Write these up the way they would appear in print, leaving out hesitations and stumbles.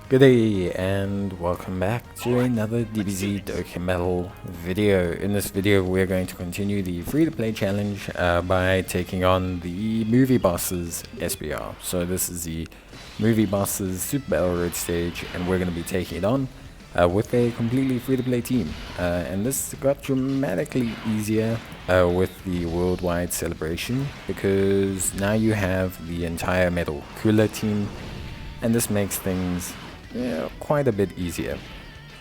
Good day and welcome back to another DBZ Dokkan Battle video. In this video we're going to continue the free-to-play challenge by taking on the Movie Bosses SBR. So this is the Movie Bosses Super Battle Road stage and we're going to be taking it on with a completely free-to-play team. And this got dramatically easier with the worldwide celebration because now you have the entire Metal Cooler team, and this makes things quite a bit easier.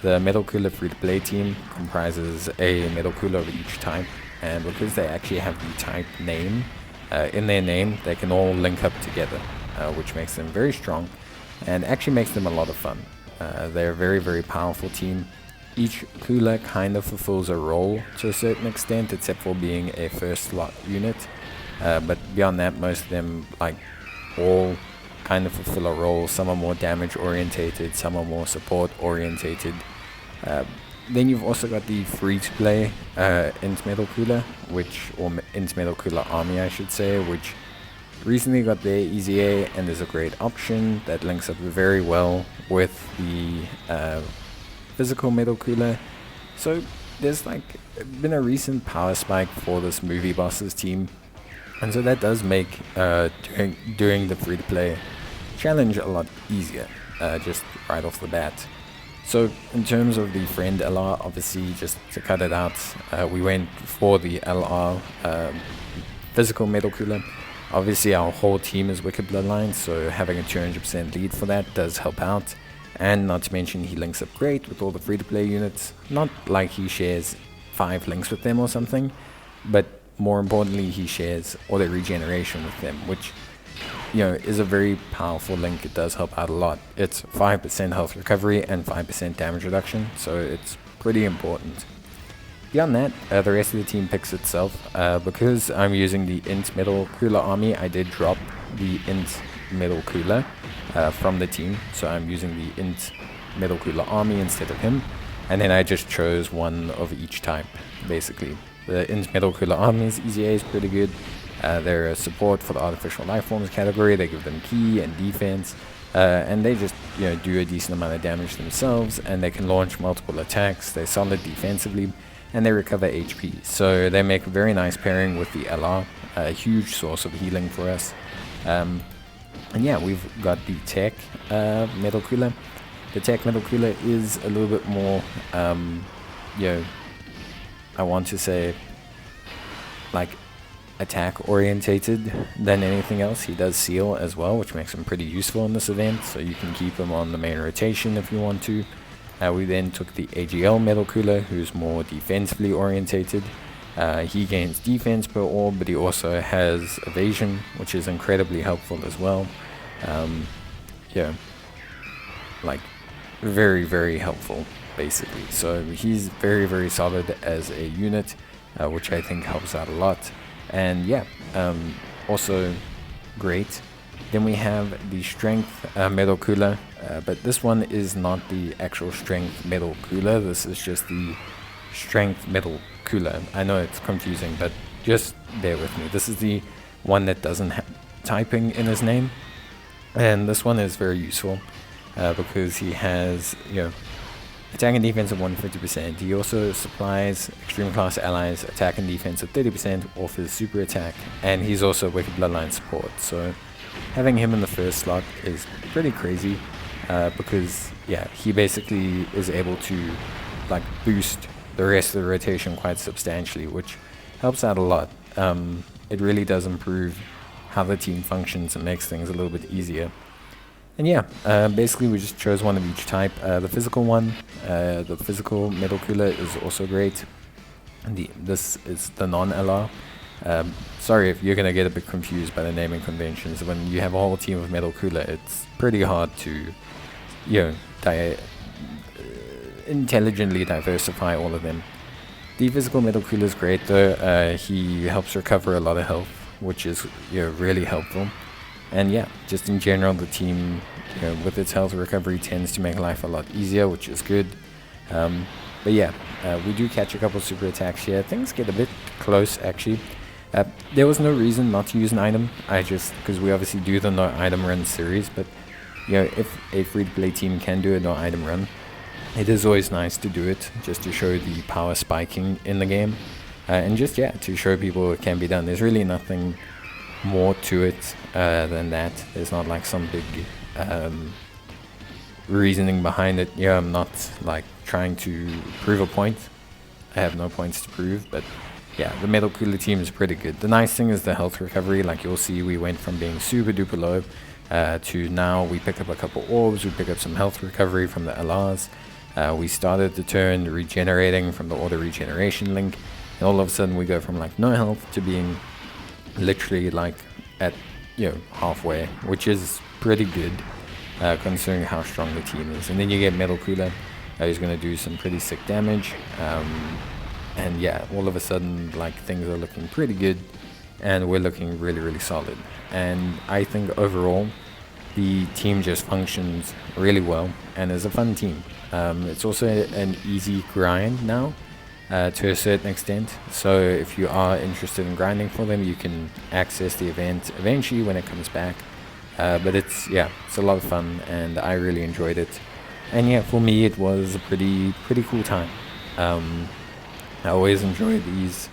The Metal Cooler free-to-play team comprises a Metal Cooler of each type, and because they actually have the type name in their name, they can all link up together, which makes them very strong and actually makes them a lot of fun. They're a very powerful team. Each cooler kind of fulfills a role to a certain extent, except for being a first slot unit, but beyond that, most of them all kind of fulfill a role. Some are more damage orientated, some are more support orientated. Then you've also got the free to play Int Metal Cooler, or Int Metal Cooler Army I should say, which recently got their EZA and is a great option that links up very well with the physical Metal Cooler. So there's been a recent power spike for this Movie Bosses team, and so that does make doing the free to play challenge a lot easier, just right off the bat. So in terms of the friend LR, obviously just to cut it out, we went for the LR physical Metal Cooler. Obviously our whole team is Wicked Bloodline, so having a 200% lead for that does help out, and not to mention he links up great with all the free to play units. Not like he shares 5 links with them or something, but more importantly he shares all their regeneration with them, which is a very powerful link. It does help out a lot. It's 5% health recovery and 5% damage reduction, so it's pretty important. Beyond that, the rest of the team picks itself. Because I'm using the Int Metal Cooler Army, I did drop the Int Metal Cooler from the team, so I'm using the Int Metal Cooler Army instead of him, and then I just chose one of each type, basically. The Int Metal Cooler Army's EZA is pretty good. They're a support for the Artificial Life Forms category. They give them key and defense, and they just do a decent amount of damage themselves, and they can launch multiple attacks. They're solid defensively, and they recover HP. So they make a very nice pairing with the LR, a huge source of healing for us. And yeah, we've got the Tech Metal Cooler. The Tech Metal Cooler is a little bit more, I want to say, attack orientated than anything else. He does seal as well, which makes him pretty useful in this event, so you can keep him on the main rotation if you want to. We then took the AGL Metal Cooler, who's more defensively orientated. He gains defense per orb, but he also has evasion, which is incredibly helpful as well. Very helpful basically. So he's very solid as a unit, which I think helps out a lot. And yeah, also great. Then we have the Strength Metal Cooler, but this one is not the actual Strength Metal Cooler. This is just the Strength Metal Cooler. I know it's confusing, but just bear with me. This is the one that doesn't have typing in his name, and this one is very useful because he has attack and defense of 150%. He also supplies extreme class allies attack and defense of 30% off his super attack, and he's also Wicked Bloodline support. So having him in the first slot is pretty crazy because he basically is able to boost the rest of the rotation quite substantially, which helps out a lot. It really does improve how the team functions and makes things a little bit easier. And yeah, basically we just chose one of each type. The physical one, the physical Metal Cooler is also great. This is the non-LR. Sorry if you're going to get a bit confused by the naming conventions. When you have a whole team of Metal Cooler, it's pretty hard to intelligently diversify all of them. The physical Metal Cooler is great though. He helps recover a lot of health, which is really helpful. And yeah, just in general, the team with its health recovery tends to make life a lot easier, which is good. But yeah, we do catch a couple super attacks here. Things get a bit close actually. There was no reason not to use an item. Because we obviously do the no item run series, but you know, if a free-to-play team can do it or item run, it is always nice to do it, just to show the power spiking in the game, and just, yeah, to show people it can be done. There's really nothing more to it than that. There's not like some big reasoning behind it. Yeah, I'm not like trying to prove a point. I have no points to prove, but yeah, the Metal Cooler team is pretty good. The nice thing is the health recovery. Like you'll see, we went from being super duper low to now we pick up a couple orbs, we pick up some health recovery from the LRs. We started the turn regenerating from the auto regeneration link, and all of a sudden we go from like no health to being literally like at, you know, halfway, which is pretty good considering how strong the team is. And then you get Metal Cooler, who's going to do some pretty sick damage, and yeah, all of a sudden like things are looking pretty good, and we're looking really, really solid. And I think overall the team just functions really well and is a fun team. It's also an easy grind now to a certain extent, so if you are interested in grinding for them, you can access the event eventually when it comes back. But it's a lot of fun, and I really enjoyed it. And yeah, for me it was a pretty cool time. I always enjoy these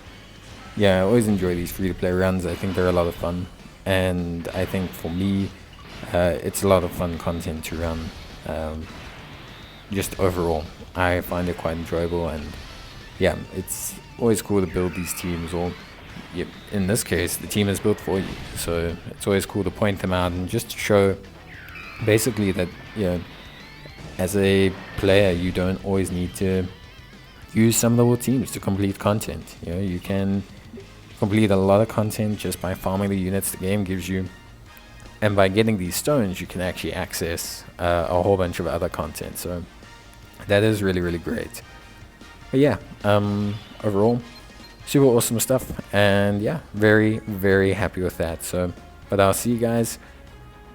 free-to-play runs. I think they're a lot of fun, and I think for me it's a lot of fun content to run. Just overall, I find it quite enjoyable, and yeah, it's always cool to build these teams, or in this case, the team is built for you. So it's always cool to point them out and just to show basically that, you know, as a player, you don't always need to use some of the teams to complete content. You know, you can complete a lot of content just by farming the units the game gives you, and by getting these stones, you can actually access a whole bunch of other content. So that is really, really great. But yeah, overall, super awesome stuff, and yeah, very, very happy with that. So, but I'll see you guys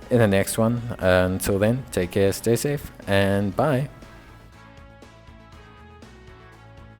in the next one. Until then, take care, stay safe, and bye.